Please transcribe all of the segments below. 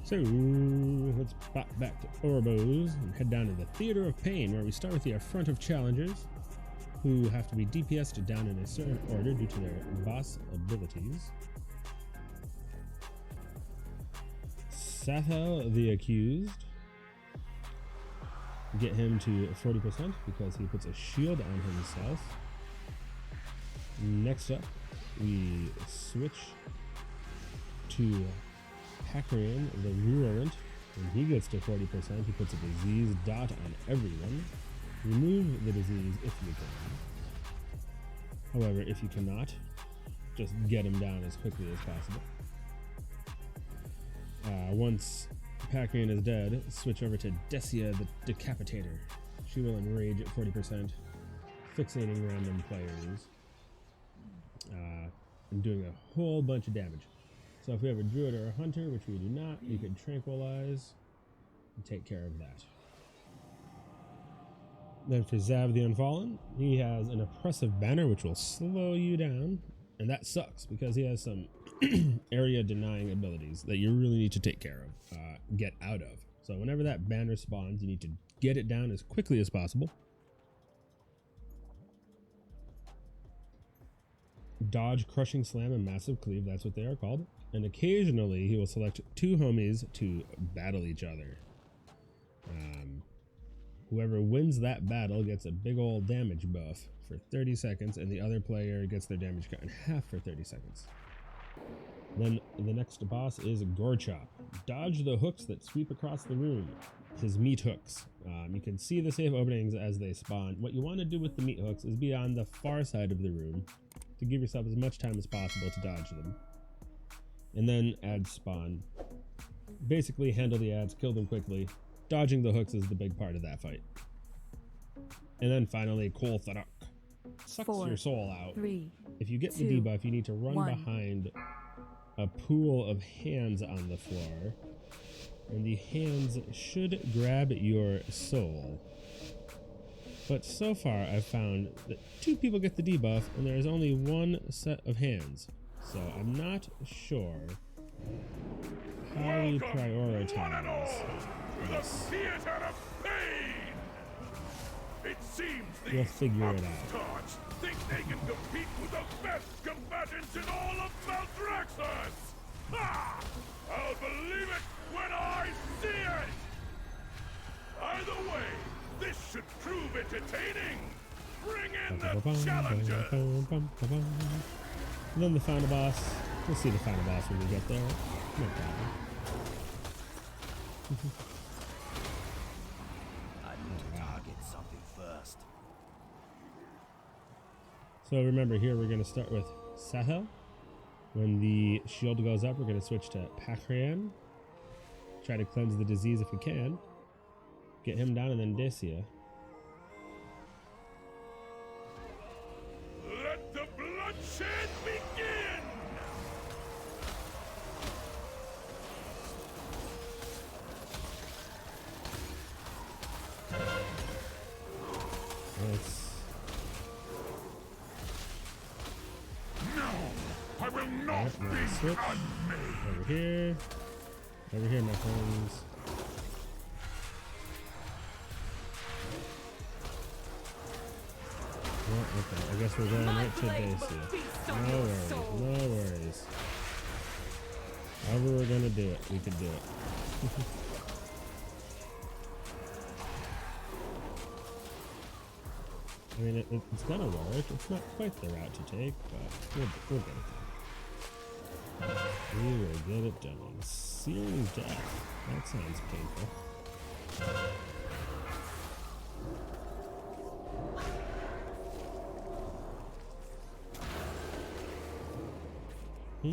So let's pop back to Orbos and head down to the Theater of Pain, where we start with the Affront of Challengers, who have to be DPS'd down in a certain order due to their boss abilities. Xav the Accused. Get him to 40% because he puts a shield on himself. Next up, we switch to Hackrian the Virulent. When he gets to 40%, he puts a disease dot on everyone. Remove the disease if you can. However, if you cannot, just get him down as quickly as possible. Once Hackrian is dead, switch over to Decia the Decapitator. She will enrage at 40%, fixating random players, and doing a whole bunch of damage. So if we have a druid or a hunter, which we do not, you can tranquilize and take care of that. Then for Xav the Unfallen, he has an oppressive banner which will slow you down, and that sucks because he has some area denying abilities that you really need to take care of, get out of. So whenever that banner spawns, you need to get it down as quickly as possible. Dodge, Crushing Slam, and Massive Cleave, that's what they are called. And occasionally he will select two homies to battle each other. Whoever wins that battle gets a big old damage buff for 30 seconds, and the other player gets their damage cut in half for 30 seconds. Then the next boss is Gorechop. Dodge the hooks that sweep across the room. His meat hooks. You can see the safe openings as they spawn. What you want to do with the meat hooks is be on the far side of the room to give yourself as much time as possible to dodge them. And then ads spawn. Basically handle the ads, kill them quickly. Dodging the hooks is the big part of that fight. And then finally, Kul'tharok. Sucks your soul out. If you get the debuff, you need to run behind a pool of hands on the floor. And the hands should grab your soul. But so far, I've found that 2 people get the debuff, and there is only 1 set of hands. So I'm not sure how we prioritize this. Theater of Pain! It seems we'll figure it out. Gods think they can compete with the best combatants in all of Maldraxxus! Ha! I'll believe it when I see it! Either way, this should prove entertaining! Bring in the challengers! And then the final boss. We'll see the final boss when we get there. No problem. I need to target something first. So remember here we're going to start with Sahel. When the shield goes up, we're going to switch to Pakrian. Try to cleanse the disease if we can. Get him down, and then Decia. Let the bloodshed begin! Let's... No! I will not be switch. unmade! Over here. Over here, my friends. Well, okay, I guess we're going right to Decia. No worries, no worries. However we're gonna do it, we can do it. I mean, it's gonna work. It's not quite the route to take, but we'll get it done. We will get it done. Searing Death. That sounds painful. There we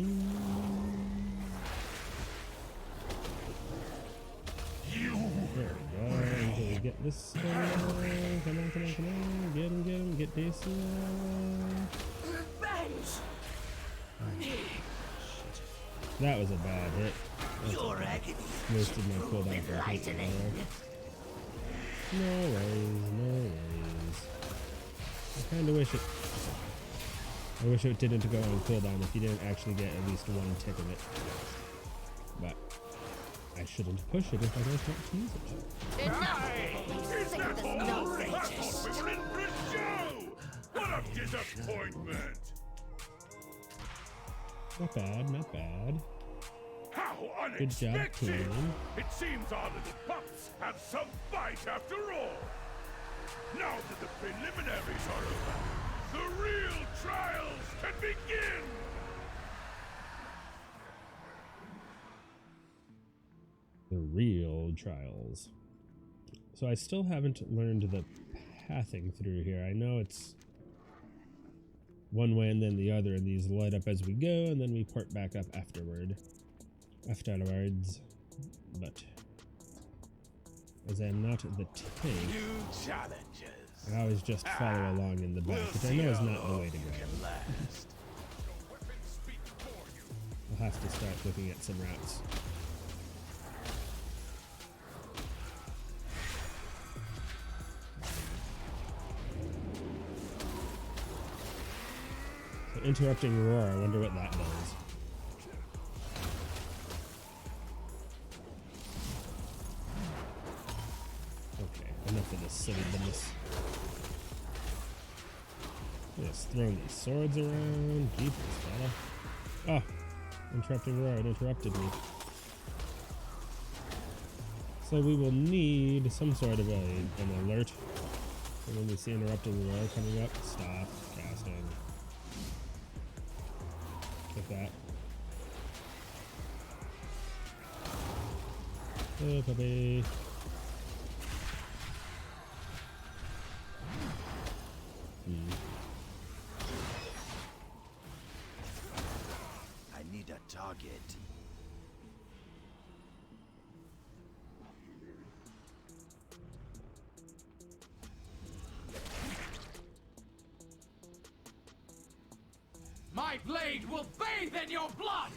go. Until we get this going. Come on, come on, come on. Get him, get Decia. Shit. That was a bad hit. Your agony wasted my cooldown for enlightening. No worries, no worries. I kinda wish it... I wish it didn't go on cooldown if you didn't actually get at least 1 tick of it. But I shouldn't push it if I don't want to use it. Is that all? I thought we were in for a show! What a disappointment! Not bad, not bad. How Good job, unexpected! team. It seems our little pups have some fight after all. Now that the preliminaries are over, the real trials can begin! The real trials. So I still haven't learned the pathing through here. I know it's one way and then the other, and these light up as we go, and then we port back up afterwards. But as I'm not the tank, New challenges. I always just follow along in the back, which I know is not the way to go. I'll have to start looking at some routes. So interrupting roar, I wonder what that does. Okay, enough of this silly business. Just throwing these swords around. Jeepers, fella. Oh, interrupting roar, it interrupted me. So we will need some sort of an alert. And when we see interrupting roar coming up, stop casting. Like that. Oh, puppy. I need a target. My blade will bathe in your blood!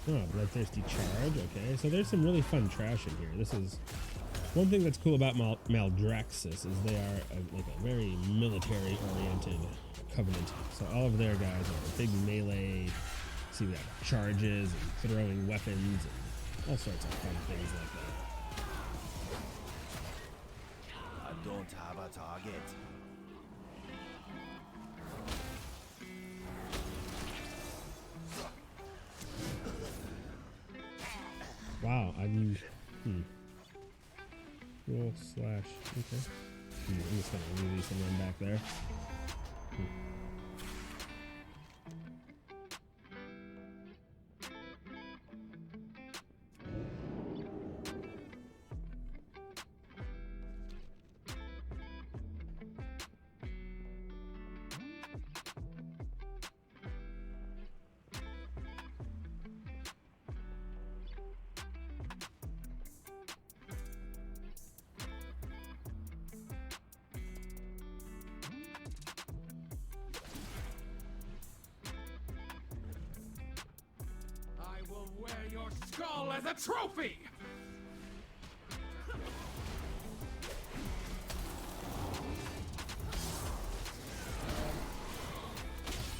Oh, bloodthirsty charge. Okay, so there's some really fun trash in here. This is one thing that's cool about Maldraxxus is they are like a very military-oriented covenant. So all of their guys are big melee. See, we have charges and throwing weapons and all sorts of fun things like that. I don't have a target. Wow, I'm roll slash. Okay, I'm just gonna release and run back there. I will wear your skull as a trophy!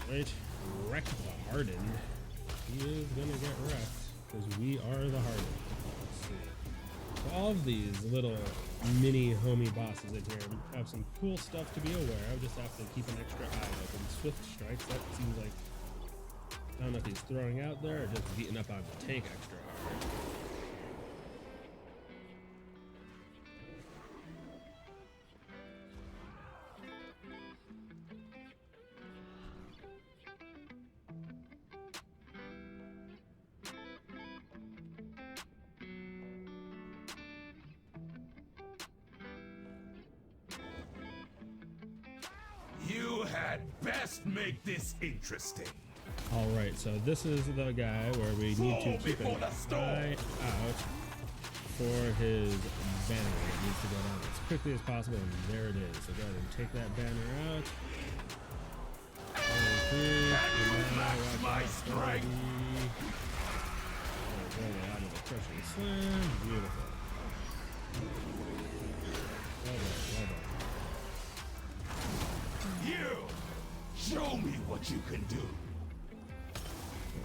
Right, wreck the hardened. He is gonna get wrecked because we are the hardened. Let's see. So all of these little mini homie bosses in here have some cool stuff to be aware of. Just have to keep an extra eye open. Swift strikes, that seems like, I don't know if he's throwing out there or just beating up on the tank extra hard. You had best make this interesting. All right, so this is the guy where we need to keep an eye out for his banner. It needs to go down as quickly as possible, and there it is. So go ahead and take that banner out. Match my strength. Roll it out of the crushing slam. Beautiful. Love it, love Show me what you can do.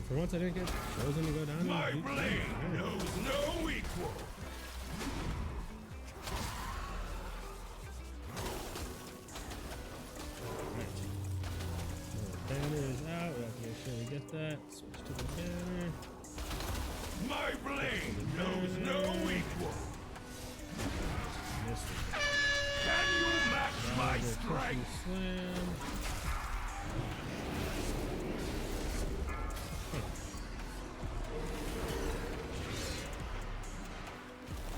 For once, I didn't get chosen to go down. My blade knows no equal. Banner is out. We have to make sure we get that. Switch to the banner. My blade knows no equal. Missed it. Can you match my strength? Slam.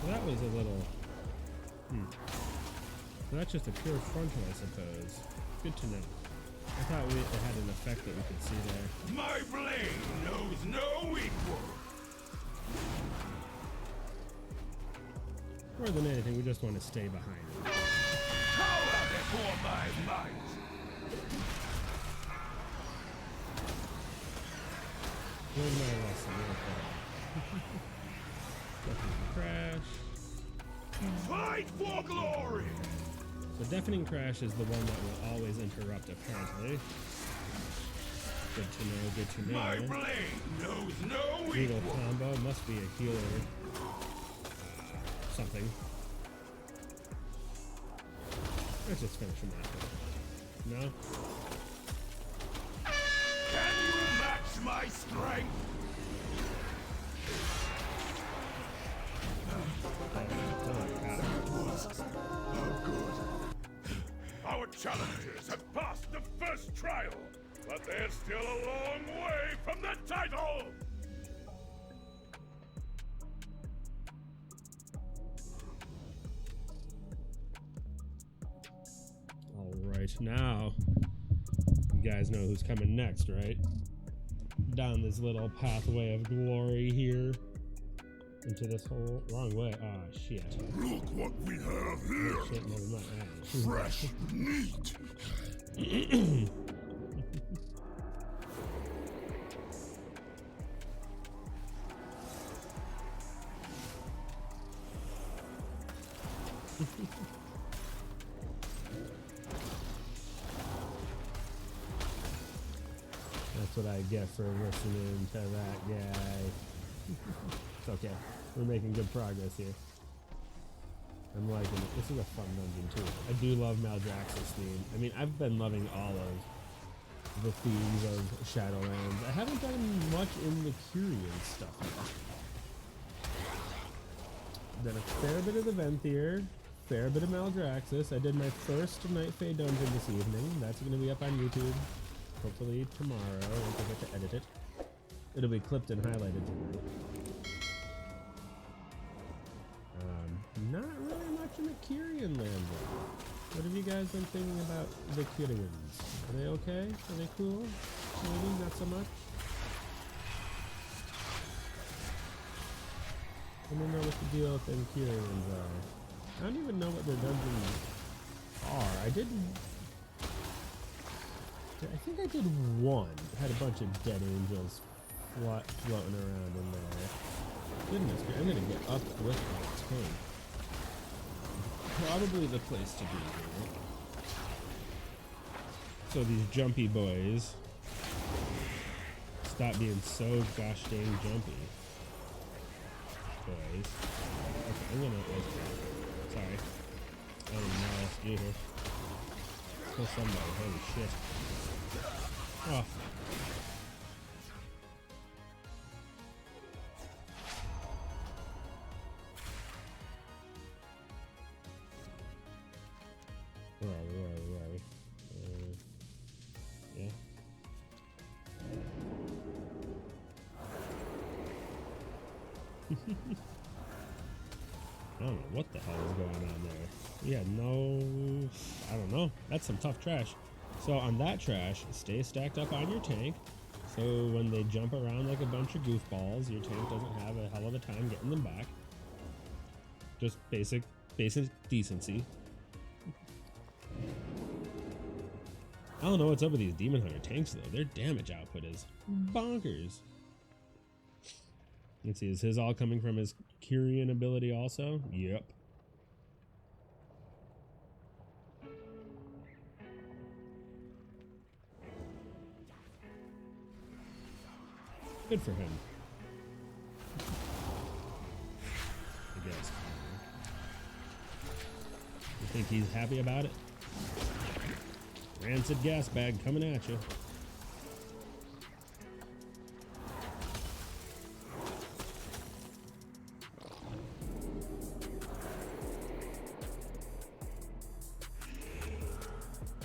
Well, that was a little. So that's just a pure frontal, I suppose. Good to know. I thought it had an effect that we could see there. My blade knows no equal. More than anything, we just want to stay behind it. Power before my might. Learn my lesson real quick. Deafening Crash. Fight for glory. The Deafening Crash is the one that will always interrupt, apparently. Good to know, good to know. My blade knows no Brutal equal. combo, must be a healer. Something. Let's just finish him off. No? Can you match my strength? Our challengers have passed the first trial, but they're still a long way from the title! Alright, now you guys know who's coming next, right? Down this little pathway of glory here. Into this whole wrong way. Ah, shit. Look what we have here! Shit, never mind. Fresh meat! That's what I get for listening to that guy. It's okay. We're making good progress here. I'm liking it. This is a fun dungeon too. I do love Maldraxxus theme. I mean, I've been loving all of the themes of Shadowlands. I haven't done much in the Curian stuff yet. Done a fair bit of the Venthyr, fair bit of Maldraxxus. I did my first Night Fae dungeon this evening. That's going to be up on YouTube. Hopefully tomorrow, once I get to edit it. It'll be clipped and highlighted tonight. Not really much in the Curian land though. What have you guys been thinking about the Curians? Are they okay? Are they cool? Maybe not so much? I don't know what the deal with them Curians are. I don't even know what their dungeons are. I think I did one. Had a bunch of dead angels floating around in there. Goodness, I'm gonna get up with my tank. Probably the place to be here. So these jumpy boys stop being so gosh dang jumpy. Boys. Okay, I'm gonna sorry. I don't know what else to do here. Kill somebody, holy shit. Oh. Where are we? Yeah. I don't know what the hell is going on there. Yeah, no... I don't know. That's some tough trash. So on that trash, stay stacked up on your tank. So when they jump around like a bunch of goofballs, your tank doesn't have a hell of a time getting them back. Just basic decency. I don't know what's up with these Demon Hunter tanks though. Their damage output is bonkers. Let's see, is his all coming from his Curian ability also? Yep. Good for him. I guess. You think he's happy about it? Rancid gas bag coming at you.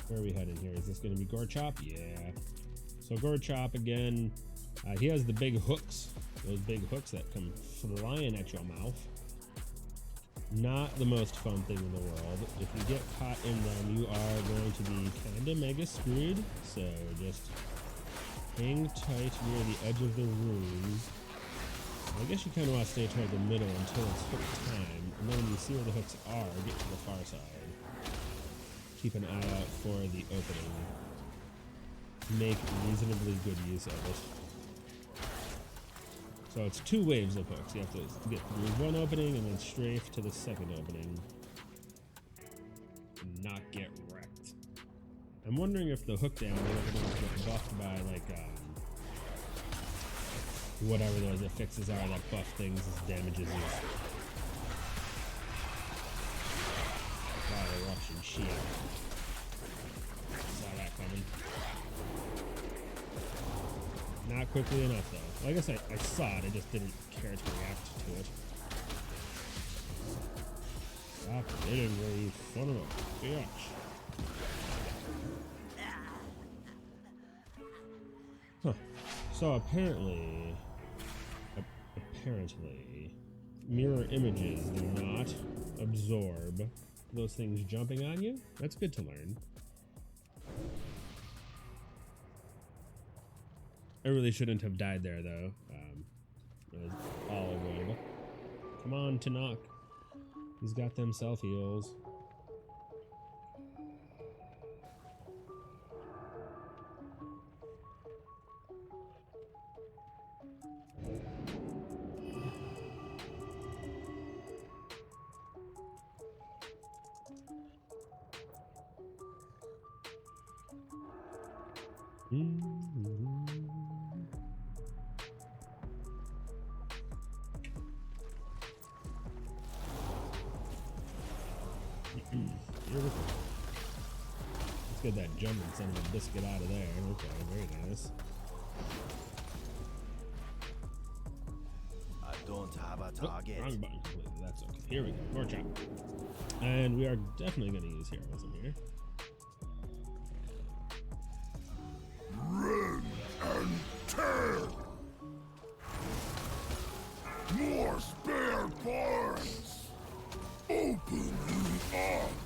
Where are we heading here? Is this going to be Gorechop? Yeah. So Gorechop again. He has the big hooks. Those big hooks that come flying at your mouth. Not the most fun thing in the world. If you get caught in them, you are going to be kind of mega screwed. So just hang tight near the edge of the room. I guess you kind of want to stay toward the middle until it's hook time. And then when you see where the hooks are, get to the far side. Keep an eye out for the opening. Make reasonably good use of it. So it's 2 waves of hooks. You have to get through one opening and then strafe to the second opening. And not get wrecked. I'm wondering if the hook down is going to get buffed by like whatever those affixes are that buff things as damages you. Wow, Russian shit. Saw that coming. Not quickly enough though. Well, I guess I saw it, I just didn't care to react to it. Stop hitting me, you son of a bitch. Huh. So apparently, mirror images do not absorb those things jumping on you. That's good to learn. I really shouldn't have died there though. It was all avoidable. Come on, Tanakh. He's got them self heals. Let's get that jumping son of a biscuit out of there. Okay, very nice. I don't have a target. Wrong button completely. That's okay. Here we go. Gorechop. And we are definitely going to use heroism here. Rend and tear! More spare parts! Open the arms!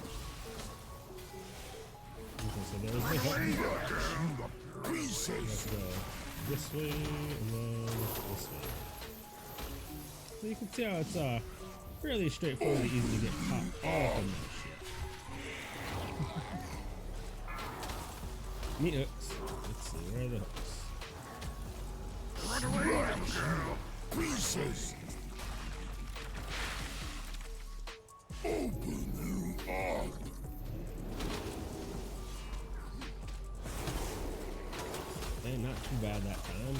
Okay, so there's the hook. Pieces! Let's go this way and then this way. So you can see how it's fairly straightforward and easy to get caught all up in that shit. Meat hooks. Let's see, where are the hooks? Pieces! Open you up! And not too bad that time.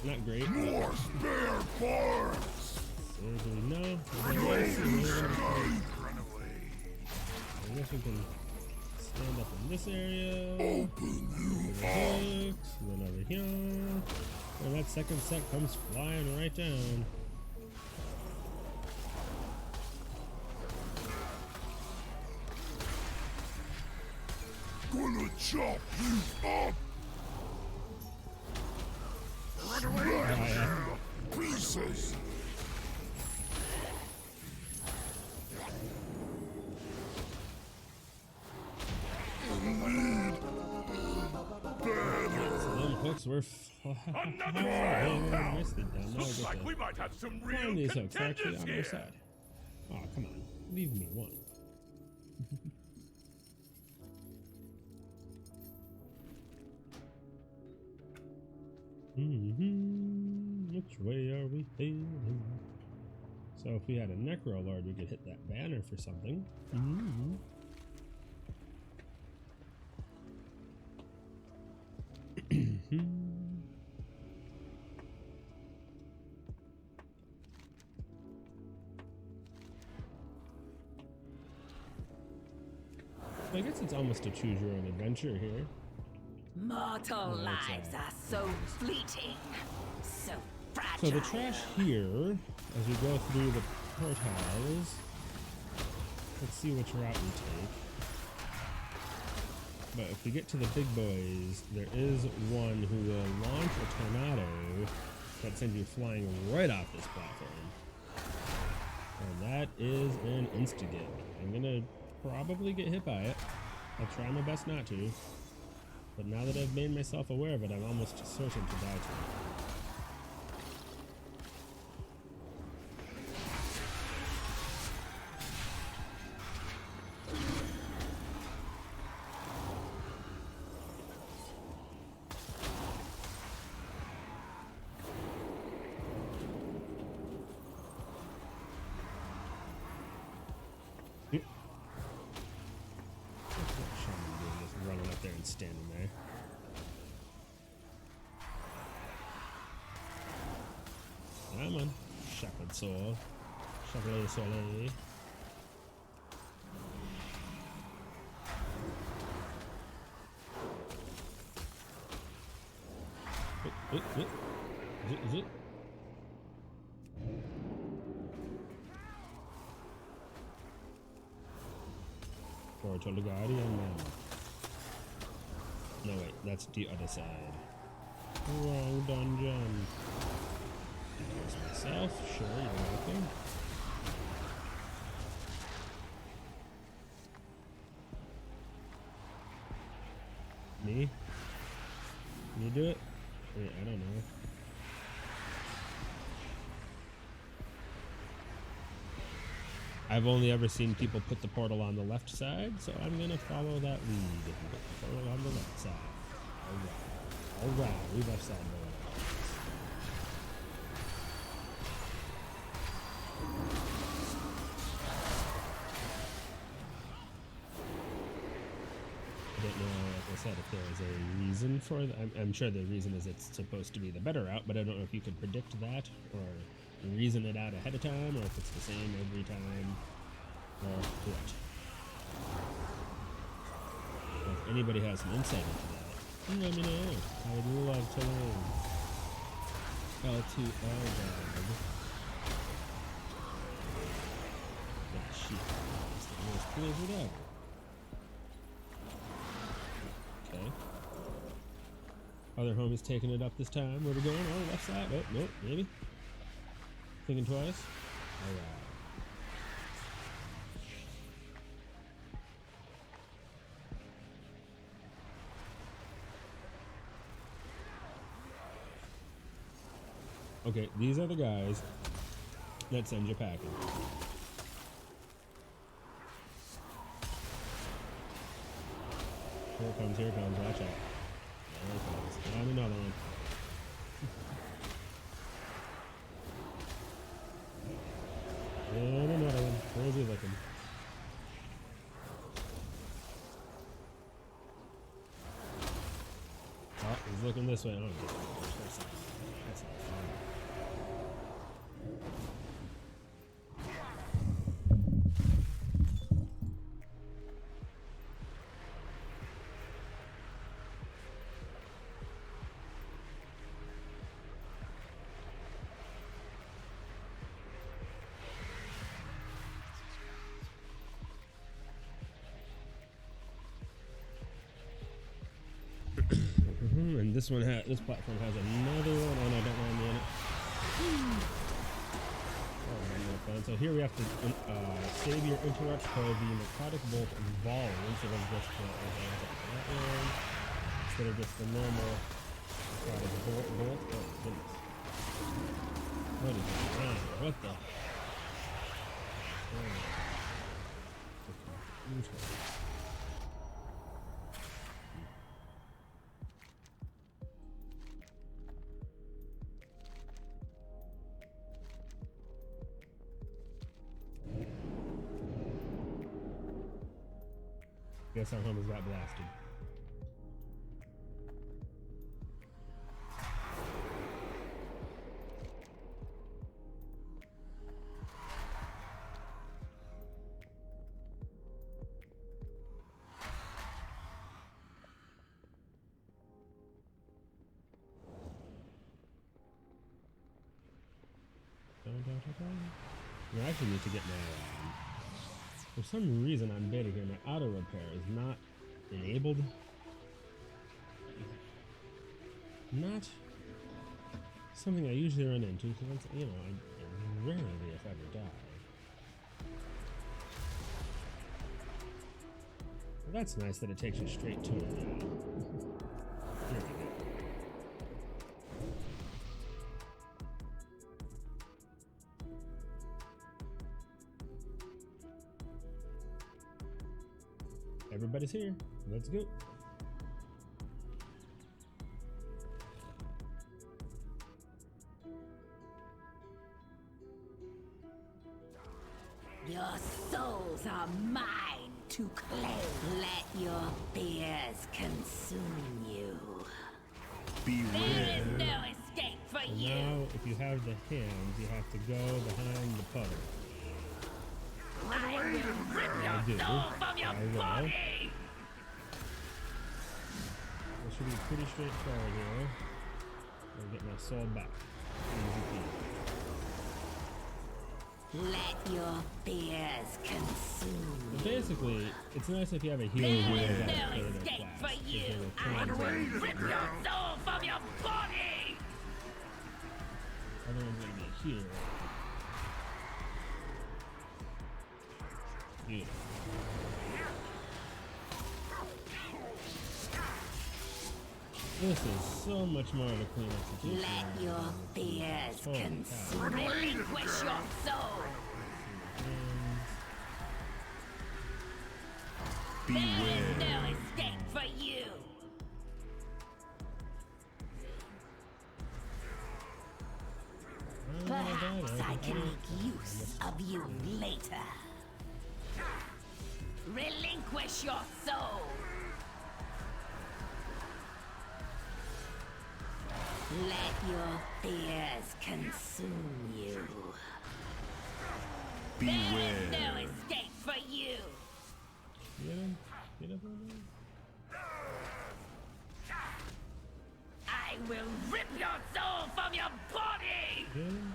Not great. More spare parts! No. I guess we can stand up in this area. Open you up! Hooks, and then over here. And that second set comes flying right down. Gonna chop you up! Pieces! So them hooks were Another Looks like we might have some real find these hooks actually contenders on their here. side. Oh, come on. Leave me one. Which way are we heading? So if we had a Necro Lord, we could hit that banner for something. So I guess it's almost a choose your own adventure here. Mortal that's, lives are so fleeting, so fragile. So the trash here, as we go through the portals, let's see which route we take. But if we get to the big boys, there is one who will launch a tornado that sends you flying right off this platform. And that is an insta-get. I'm gonna probably get hit by it. I'll try my best not to. But now that I've made myself aware of it, I'm almost certain to die to it. Running up there and standing there. Come on, Shepherd Soul. Chevalier Soleil. Is it? Portal Guardian now. No, wait, that's the other side. Wrong dungeon. There's myself. Sure, you're welcome. Me? Can you do it? Wait, I don't know. I've only ever seen people put the portal on the left side, so I'm gonna follow that lead. Put the portal on the left side. Alright, we left side going. I don't know, like I said, if there is a reason for that. I'm sure the reason is it's supposed to be the better route, but I don't know if you could predict that or reason it out ahead of time, or if it's the same every time, or what. If anybody has some insight into that, let me know. I would love to learn. L2L dog. That shit. It's the most blizzard ever. Okay. Other homies taking it up this time. Where we going? Oh, left side. Oh, nope, maybe. Thinking twice. Alright. Okay, these are the guys that send you packing. Here it comes, watch out. There it comes. And another one. And another one. Where's he looking? Oh, he's looking this way. Oh, that's not fun. And this platform has another one. Oh no, don't mind me in it. Oh, no fun. So here we have to save your interrupt for the narcotic bolt ball instead of just the normal narcotic bolt. Oh goodness. What is that? What the? Guess our homies got blasted. I actually need to get my, for some reason on beta here, my auto repair is not enabled. Not something I usually run into, because you know, I rarely, if ever, die. Well, that's nice that it takes you straight to it. Here we go. Everybody's here. Let's go. Your souls are mine to claim. Let your fears consume you. There is no escape for And you. now, if you have the hands, you have to go behind the puddle. I will rip I do. your soul from your I will. body. This should be pretty straightforward here. I'll get my soul back. Easy peasy. Let your fears consume you. But basically, it's nice if you have a healer There who is does no that for their escape class, for because you. they will I turn will into- rip your soul from your body. Other one's gonna be a healer. Beautiful. This is so much more of a clean execution. Let your fears Holy cow. consume. Relinquish your soul. There is no escape for you. Perhaps I can make use of you later. Relinquish your soul. Let your fears consume you. There is no escape for you. Get him? Get up on there? I will rip your soul from your body. Get him?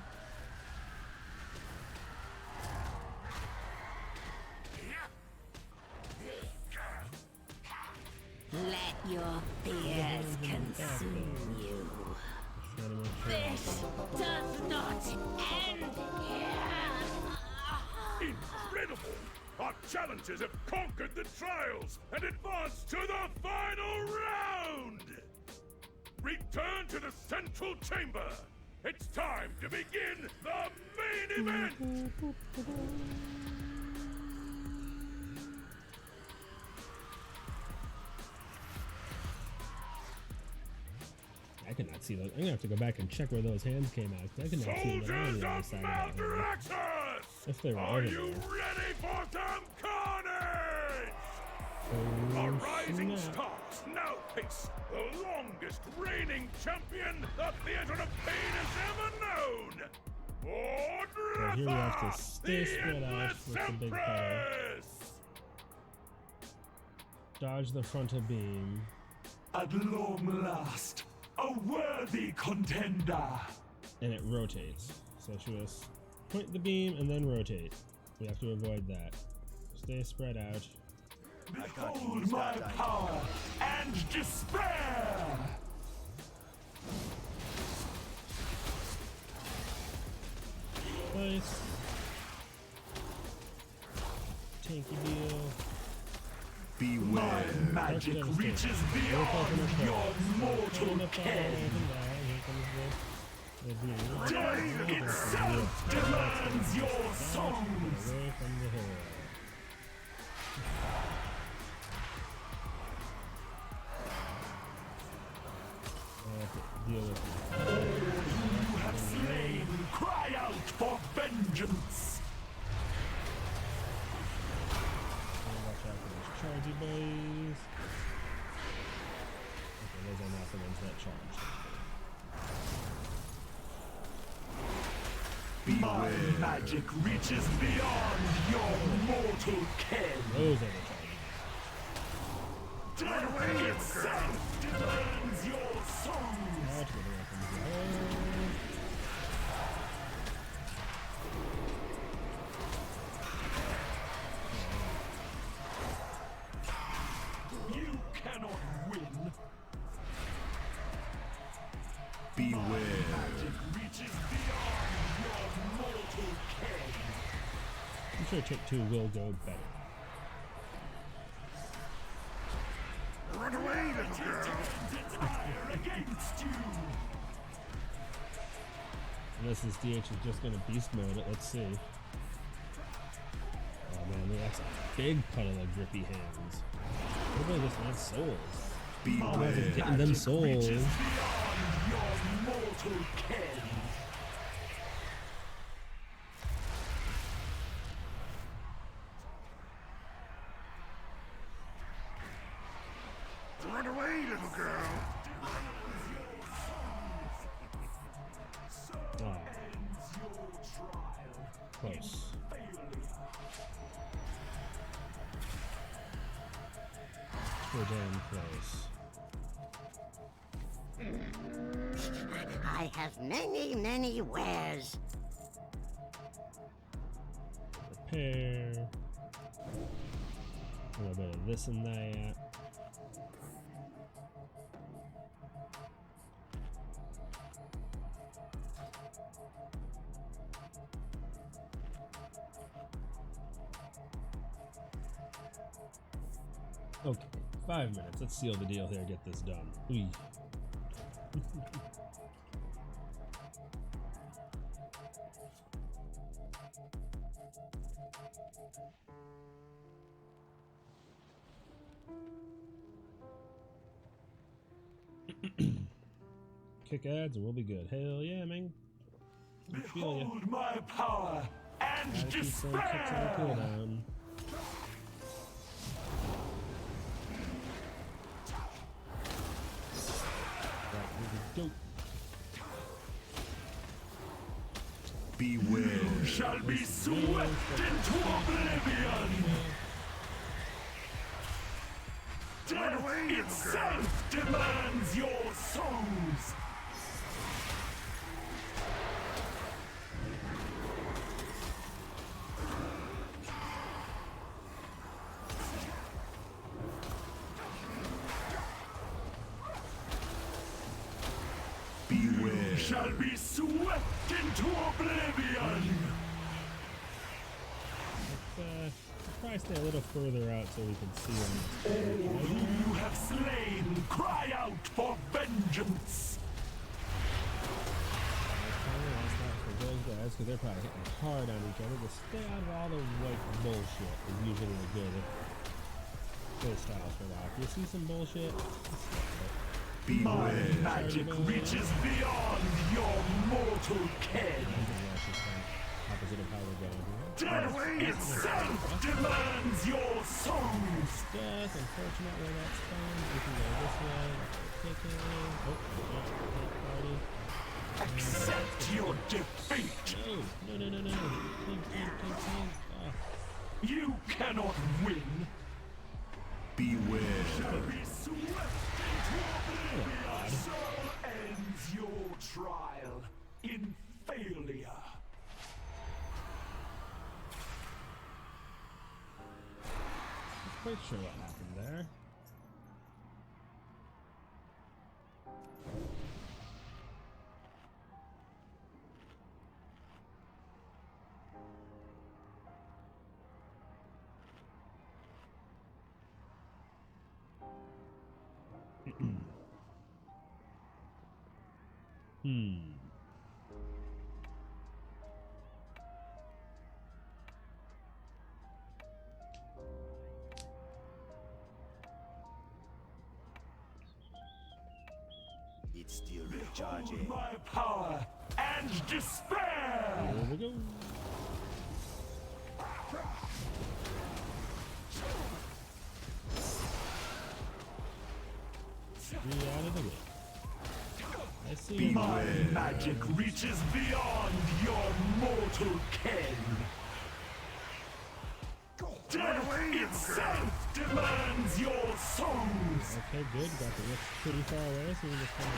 Let your fears consume you. Trying to make sure. This does not end here. Incredible! Our challengers have conquered the trials and advanced to the final round! Return to the central chamber! It's time to begin the main event! I cannot see those. I'm gonna have to go back and check where those hands came out. 'Cause I cannot see them on Soldiers the other of side of that hand. Mordretha! If they were Are over you there. ready for some carnage? Oh, A rising snap. stars now face the longest reigning champion the Theater of Pain has ever known! Mordretha! here we have to stay the spread out Endless with the big Empress! Dodge the frontal beam. At long last, a worthy contender. And it rotates. So she will point the beam and then rotate. We have to avoid that. Stay spread out. Behold my power and despair. Place. Tanky deal. My magic reaches beyond your mortal ken. Death itself demands your songs. Away from the hero. I have to deal with You have slain, cry out for vengeance. watch out for those chargy boys. Okay, those are not the ones that charge. My magic reaches beyond your mortal ken. Those are the chargy Death itself demands your songs. boys. Out with the weapons. sure Tip 2 will go better. Run away, little girl. Against you. Unless this DH is just gonna beast mode it, let's see. Oh man, that's a big puddle of grippy hands. What about this man's souls? Beware. Getting them souls. Reaches beyond your mortal ken. Run away, little girl. Oh. Close. So damn close. I have many wares. Repair. A little bit of this and that. Okay, 5 minutes. Let's seal the deal here. Get this done. Ooh. Kick ads and we'll be good. Hell yeah, man. I feel ya. Behold my power and Gotta keep some kicks on the despair. cooldown. Right, here we go. Beware. You shall be swept into oblivion. Death itself demands your souls. Beware. Shall be swept into oblivion. Let's probably stay a little further out so we can see them. All who you have slain, cry out for vengeance. For those guys, because they're probably hitting hard on each other, just stay out of all the white bullshit is usually a good play style for that. If you see some bullshit, My Beware. magic reaches beyond your mortal ken. opposite of how we're going here. Death itself demands your souls. Death, unfortunate where that's going. We can go this way. Kicking. Oh, party. Accept your defeat. No. King. Oh. You cannot win. Beware. Shall be swept into oblivion. So ends your trial in failure. Not quite sure what happened there. It's still recharging. My power and despair. Here we go. Three out of the way. I see you. My magic reaches beyond your mortal ken. Death itself demands your souls. Okay, good. Got the witch pretty far away, so we just kind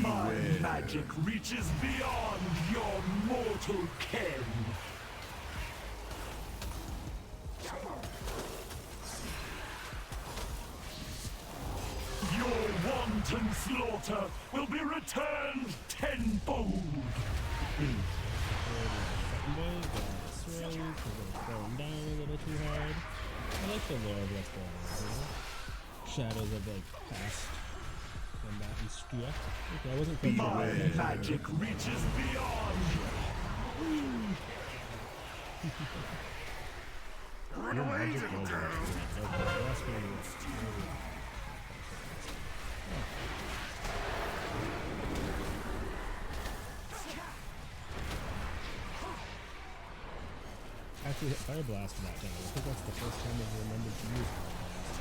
My magic reaches beyond your mortal ken. Your wanton slaughter will be returned tenfold. Boys, swirlies, we're gonna throw them down a little too hard. I like the lore of what's going on here. Shadows of like past combat and stuff. Okay, I wasn't quite sure. My magic reaches beyond. Run away, little girl! Actually hit Fire Blast that time. I think that's the first time I've remembered to use Fire Blast.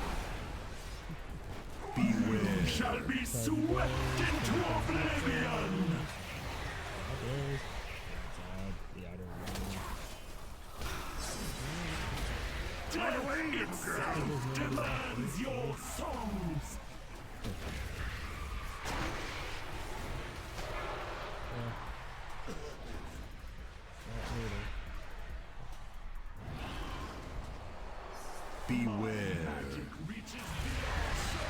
Beware. Shall be swept into oblivion. There's the outer ring. Death itself demands your songs. Beware. Magic reaches beyond, so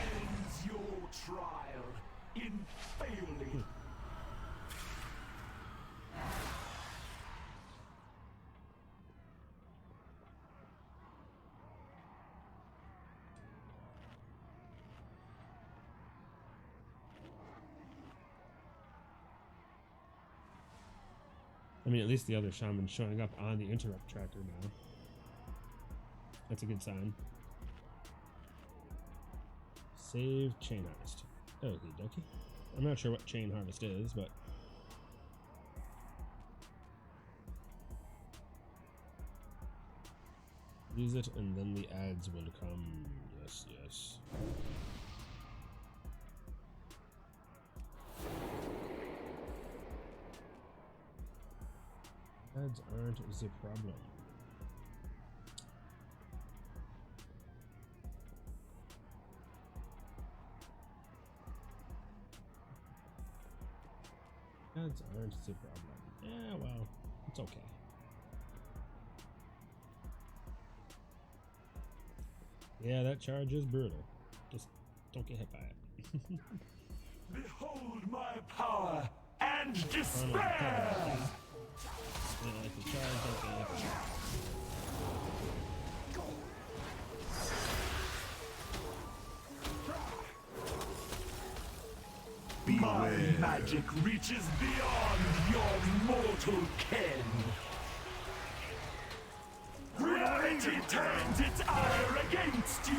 ends your trial in failing. I mean, at least the other shaman's showing up on the interrupt tracker now. That's a good sign. Save Chain Harvest. Okie dokie. I'm not sure what Chain Harvest is, but... use it and then the ads will come. Yes, yes. Ads aren't the problem. Ads aren't the problem. Yeah, well, it's okay. Yeah, that charge is brutal. Just don't get hit by it. Behold my power and despair! Yeah, like the charge, don't get hit by it. My magic reaches beyond your mortal ken. Reality turns its ire against you.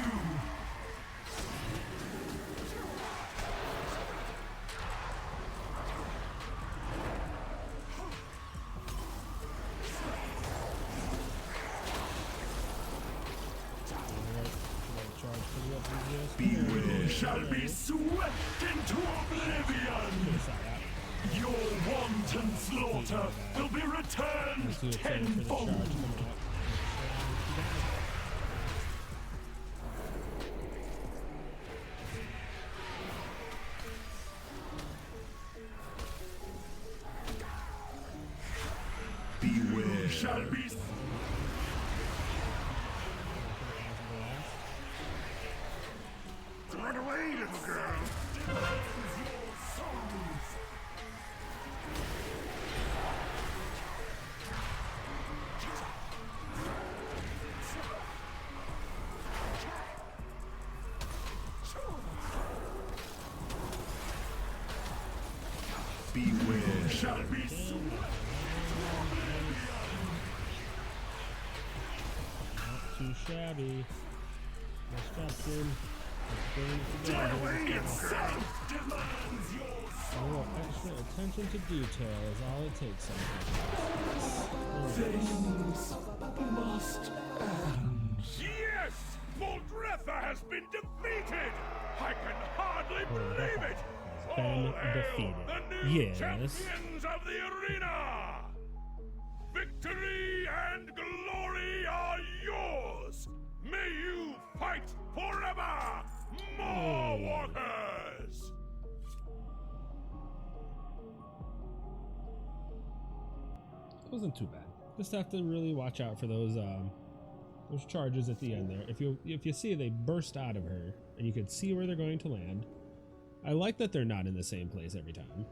Beware. Shall be swept into oblivion. Your wanton slaughter will be returned tenfold. Beware. Shall be Run away, little girl! Beware. shall be Not too shabby. Destruction. Let's bring it together. itself demands your A little extra attention to detail is all it takes sometimes. things must end. Yes! Mordretha has been defeated! I can hardly believe it! been All hail defeated. the new Yes. champions of the arena! Victory and glory are yours! May you fight forever! More walkers! It wasn't too bad. Just have to really watch out for those There's charges at the end there. If you see, they burst out of her, and you can see where they're going to land. I like that they're not in the same place every time.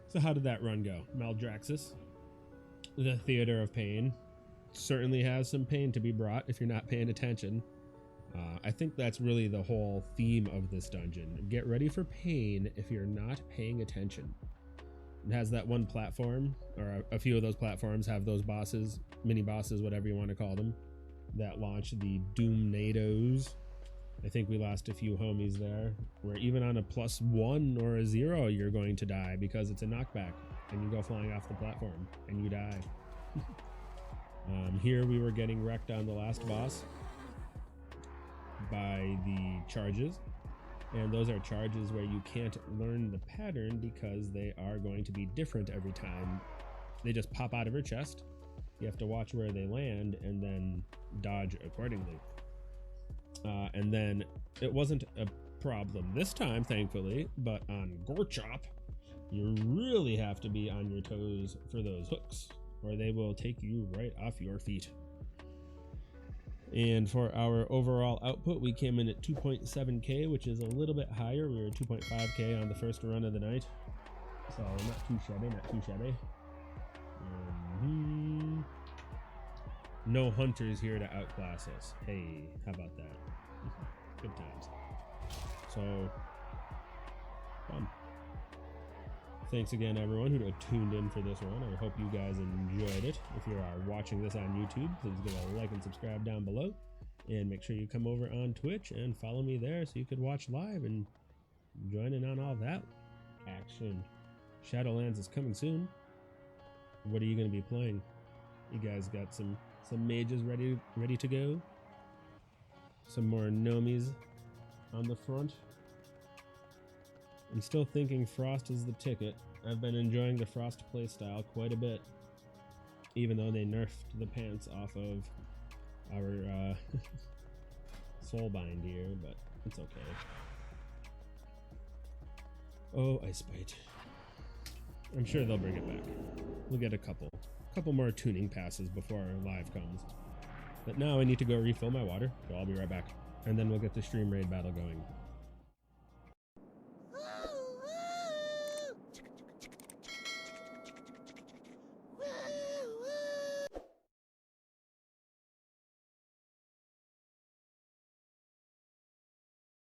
So how did that run go? Maldraxxus, the Theater of Pain, certainly has some pain to be brought if you're not paying attention. I think that's really the whole theme of this dungeon. Get ready for pain if you're not paying attention. It has that one platform, or a few of those platforms have those bosses, mini bosses, whatever you want to call them, that launch the Doomnados. I think we lost a few homies there, where even on a +1 or a 0, you're going to die because it's a knockback, and you go flying off the platform, and you die. Here we were getting wrecked on the last boss by the charges, and those are charges where you can't learn the pattern because they are going to be different every time. They just pop out of her chest. You have to watch where they land and then dodge accordingly. And then it wasn't a problem this time, thankfully, but on Gorechop, you really have to be on your toes for those hooks, or they will take you right off your feet. And for our overall output, we came in at 2.7k, which is a little bit higher. We were 2.5k on the first run of the night, so not too shabby, not too shabby. No hunters here to outclass us. Hey, how about that? Good times. So, fun. Thanks again, everyone who tuned in for this one. I hope you guys enjoyed it. If you are watching this on YouTube, please give a like and subscribe down below. And make sure you come over on Twitch and follow me there so you could watch live and join in on all that action. Shadowlands is coming soon. What are you going to be playing? You guys got some mages ready to go? Some more gnomies on the front? I'm still thinking Frost is the ticket. I've been enjoying the Frost playstyle quite a bit, even though they nerfed the pants off of our Soulbind here, but it's okay. Oh, Ice Bite. I'm sure they'll bring it back. We'll get a couple more tuning passes before our live comes. But now I need to go refill my water, so I'll be right back. And then we'll get the stream raid battle going.